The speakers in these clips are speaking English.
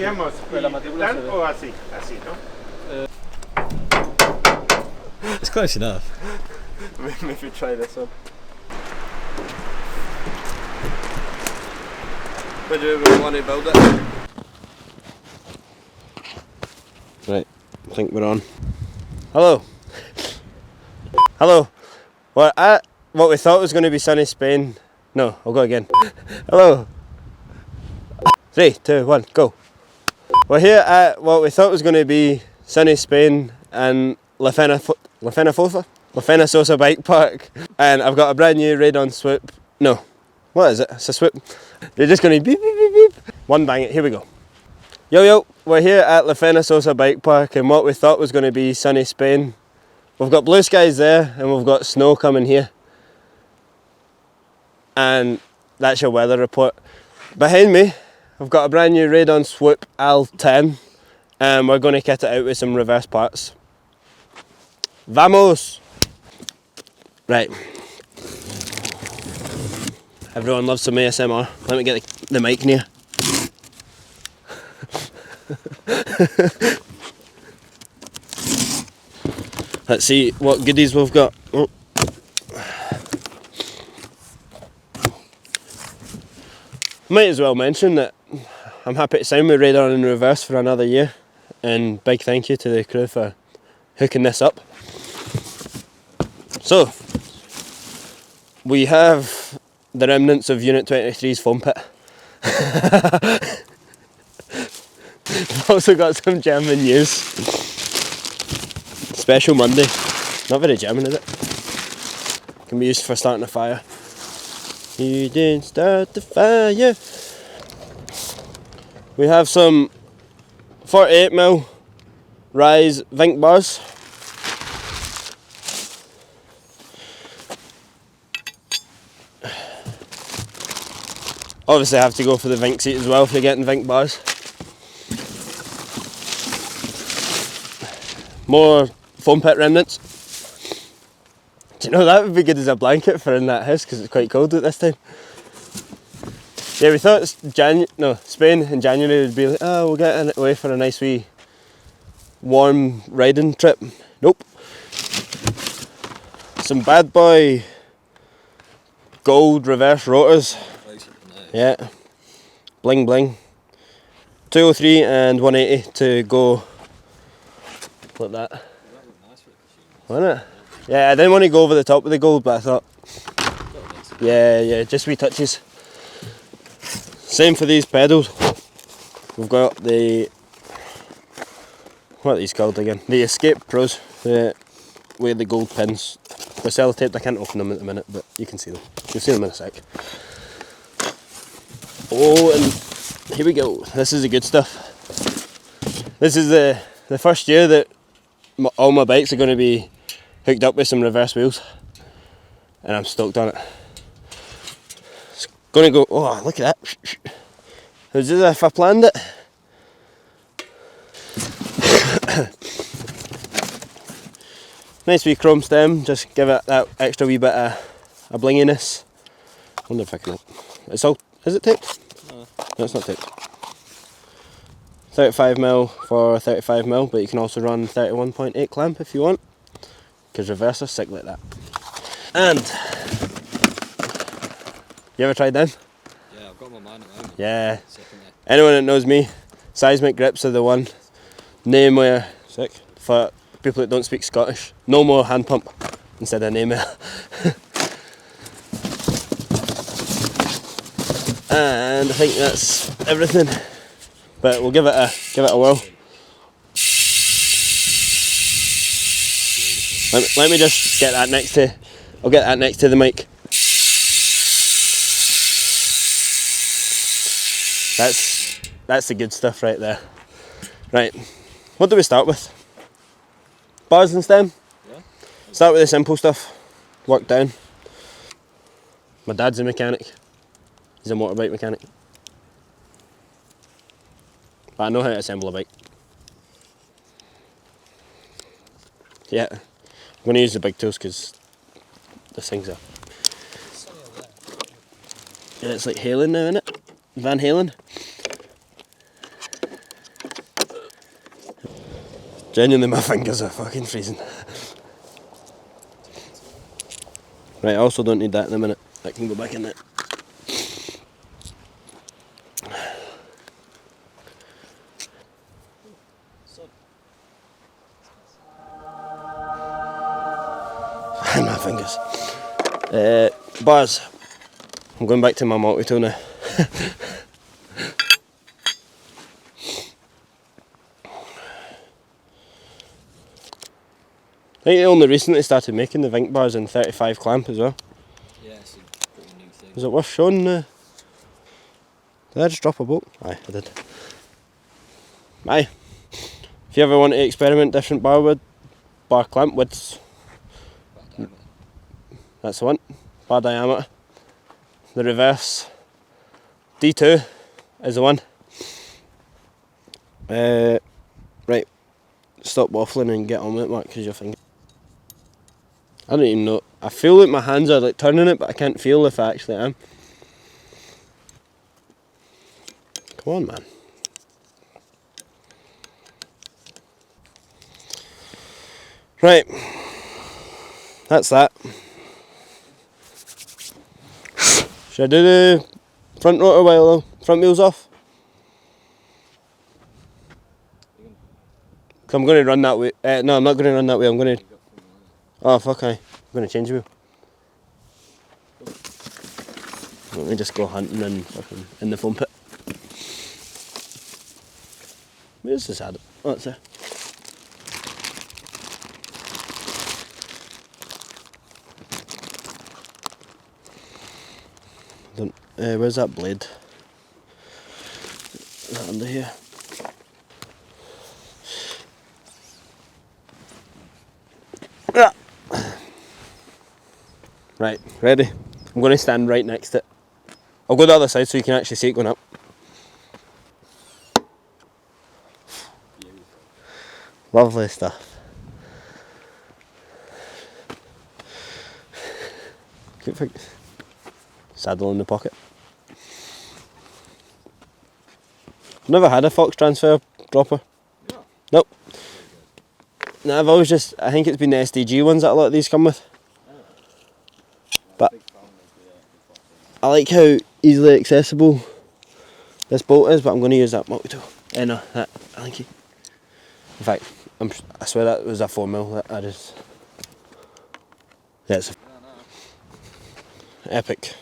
cambiamos tal o así, así, ¿no? It's close enough. Maybe if you try this one. Where do we want to build it? Right, I think we're on. Hello. Hello. What we thought was going to be sunny Spain. No, I'll go again. Hello. 3, 2, 1, go. We're here at what we thought was going to be sunny Spain and Fenasosa bike park, and I've got a brand new radon swoop. No, what is it? It's a swoop. They're just going to beep beep beep beep. One bang it. Here we go. Yo, we're here at Fenasosa bike park and what we thought was going to be sunny Spain. We've got blue skies there and we've got snow coming here. And that's your weather report. Behind me, I've got a brand new radon swoop Al10 and we're going to kit it out with some reverse parts. Vamos! Right. Everyone loves some ASMR. Let me get the mic near. Let's see what goodies we've got. Oh. Might as well mention that I'm happy to sound with radar in reverse for another year, and big thank you to the crew for hooking this up. So, we have the remnants of Unit 23's foam pit. We've also got some German news. Special Monday. Not very German, is it? Can be used for starting a fire. You didn't start the fire. We have some 48mm Rise Vink bars. Obviously I have to go for the Vink seat as well if you're getting Vink bars. More foam pit remnants. Do you know that would be good as a blanket for in that house because it's quite cold at this time. Yeah, we thought Spain in January would be like, oh, we'll get away for a nice wee warm riding trip. Nope. Some bad boy gold reverse rotors. Yeah. Bling bling. 203 and 180 to go like that. Wasn't it? Yeah, I didn't want to go over the top of the gold, but I thought, yeah, just wee touches. Same for these pedals. We've got the, what are these called again? The Escape Pros, with the gold pins. They're sellotaped, I can't open them at the minute, but you can see them. You'll see them in a sec. Oh, and here we go. This is the good stuff. This is the first year that all my bikes are going to be hooked up with some reverse wheels, and I'm stoked on it. It's going to go, oh look at that, it was as if I planned it. Nice wee chrome stem, just give it that extra wee bit of a blinginess. I wonder if I can, it's all, is it taped? No, it's not taped. 35mm for 35mm, but you can also run 31.8 clamp if you want, because reverse are sick like that. And you ever tried them? Yeah, I've got my man at home. Yeah. Anyone that knows me, seismic grips are the one. Name where, sick, for people that don't speak Scottish, no more hand pump instead of name. And I think that's everything. But we'll give it a whirl. Let me just get that next to. I'll get that next to the mic. That's the good stuff right there. Right, what do we start with? Bars and stem? Yeah. Start with the simple stuff. Work down. My dad's a mechanic. He's a motorbike mechanic. But I know how to assemble a bike. Yeah, I'm going to use the big tools because this thing's a... Yeah, it's like Halen now, isn't it? Van Halen. Genuinely, my fingers are fucking freezing. Right, I also don't need that in a minute. I can go back in it. My fingers. Bars. I'm going back to my multi-tool now. I think they only recently started making the Vink bars in 35 clamp as well. Yeah, it's a pretty new thing. Is it worth showing? Did I just drop a bolt? Aye, I did. Aye. If you ever want to experiment different bar clamp widths, that's the one. Bar diameter. The reverse D2 is the one. Right, stop waffling and get on with it, Mark, because your finger. I don't even know. I feel like my hands are like turning it, but I can't feel if I actually am. Come on, man. Right, that's that. Should I do the front rotor while the front wheel's off? Cause I'm going to run that way. No, I'm not going to run that way. I'm going to. Oh fuck! I'm going to change the wheel. Let me just go hunting and fucking in the foam pit. Where's this Adam? Oh, it's there. Where's that blade? Is that under here? Ah. Right, ready? I'm going to stand right next to it. I'll go the other side so you can actually see it going up. Lovely stuff. Saddle in the pocket. Never had a Fox transfer dropper. No. Nope. No, I've always just, I think it's been the SDG ones that a lot of these come with. But I like how easily accessible this bolt is, but I'm going to use that multi-tool. No, that, thank you. In fact, I swear that was a 4mm that I just... Yeah, it's epic.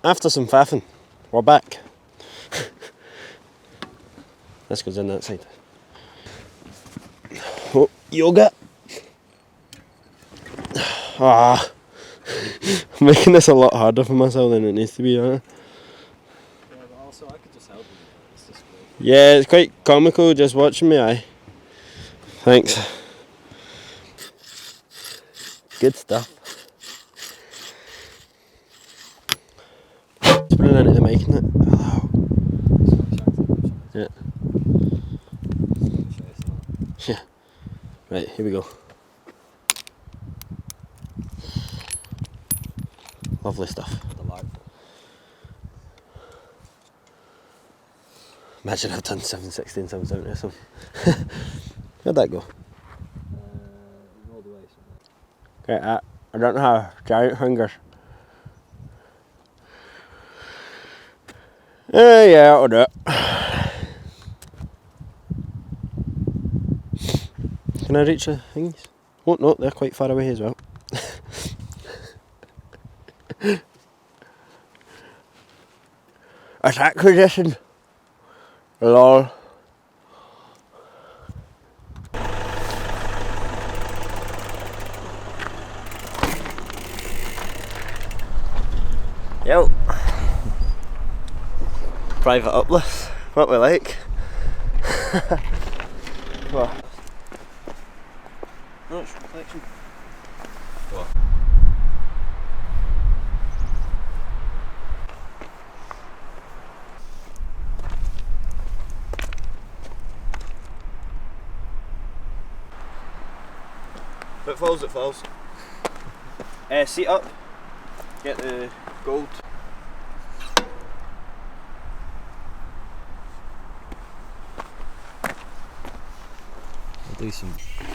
After some faffing, we're back. This goes in that side. Oh, yoga. Ah, I'm making this a lot harder for myself than it needs to be, huh? Yeah, but also I could just help you. It's just great. Yeah, it's quite comical just watching me, aye. Thanks. Good stuff. Just putting it into the mic, isn't it? Hello. Yeah. Yeah. Right, here we go. Lovely stuff. Imagine I've done 760 and 770 or something. How'd that go? All the way. Okay, I don't have giant fingers. Yeah, I'll do it. Can I reach the things? Oh no, they're quite far away as well. Attack position. Lol. Yo. Private uplift, what we like. Well. No, it's reflection. What? If it falls, it falls. Seat up. Get the gold. decent.